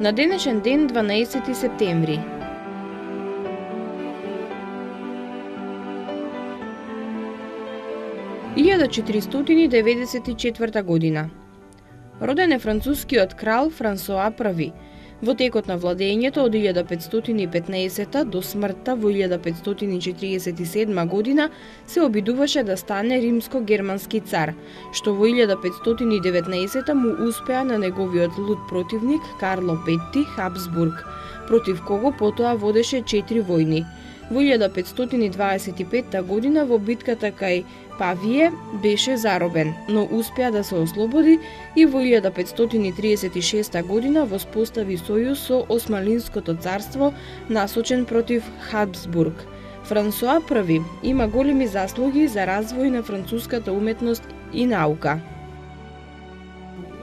На денешен ден 12 септември. – 1494 година. Роден е францускиот крал Франсоа I. Во текот на владењето од 1515 до смртта во 1547 година се обидуваше да стане римско-германски цар, што во 1519 му успеа на неговиот луд противник Карло V Хабсбург, против кого потоа водеше 4 војни. Во 1525 година во битката кај Павие беше заробен, но успеа да се ослободи и во 1536 година воспостави сојуз со Османлинското царство насочен против Хабсбург. Франсоа I има големи заслуги за развој на француската уметност и наука.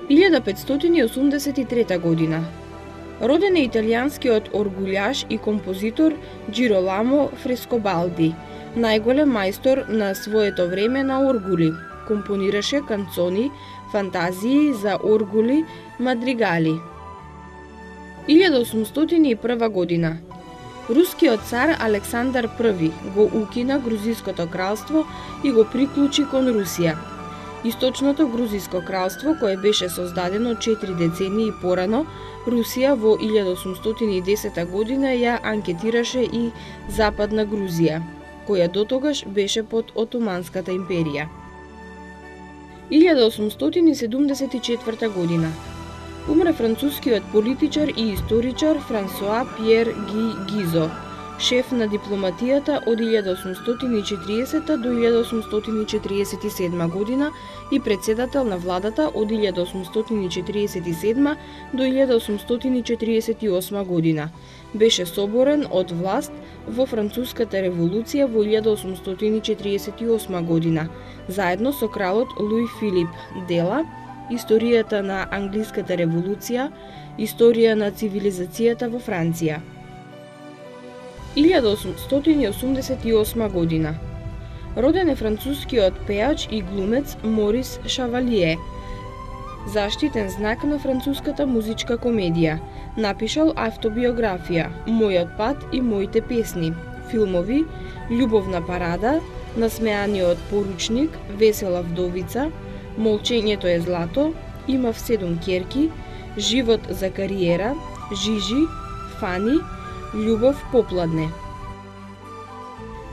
1583 година. Роден е италијанскиот оргуљаш и композитор Джироламо Фрескобалди, најголем мајстор на своето време на оргули. Компонираше канцони, фантазии за оргули, мадригали. 1801 година. Рускиот цар Александар I го укина Грузиското кралство и го приклучи кон Русија. Источното Грузиско кралство, кое беше создадено 4 децении порано, Русија во 1810 година ја анкетираше и Западна Грузија, која дотогаш беше под Отоманската империја. 1874 година. Умре францускиот политичар и историчар Франсоа Пиер Ги Гизо, шеф на дипломатијата од 1840 до 1847 година и председател на владата од 1847 до 1848 година. Беше соборен од власт во Француската револуција во 1848 година, заедно со кралот Луи Филип Дела, историјата на англиската револуција, историја на цивилизацијата во Франција. 1888 година. Роден е францускиот пеач и глумец Морис Шавалие, заштитен знак на француската музичка комедија. Напишал автобиографија Мојот пат и моите песни, филмови Љубовна парада, Насмеаниот поручник, Весела вдовица, Молчењето е злато, Имав 7 ќерки, Живот за кариера, Жижи, Фани, Љубов попладне.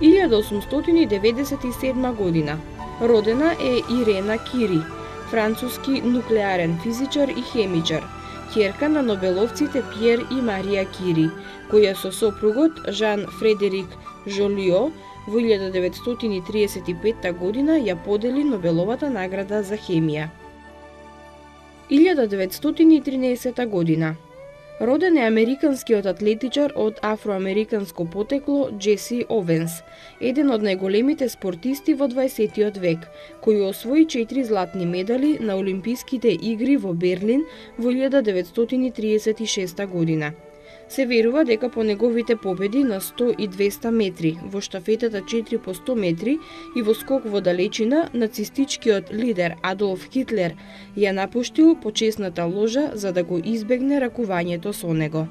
1897 година. Родена е Ирена Кири, француски нуклеарен физичар и хемичар, ќерка на нобеловците Пиер и Марија Кири, која со сопругот Жан Фредерик Жолио во 1935 година ја подели Нобеловата награда за хемија. 1913 година. Роден е американскиот атлетичар од афроамериканско потекло Джеси Овенс, еден од најголемите спортисти во 20 век, кој освои 4 златни медали на Олимписките игри во Берлин во 1936 година. Се верува дека по неговите победи на 100 и 200 метри, во штафетата 4 по 100 метри и во скок во далечина, нацистичкиот лидер Адолф Хитлер ја напуштил почесната ложа за да го избегне ракувањето со него.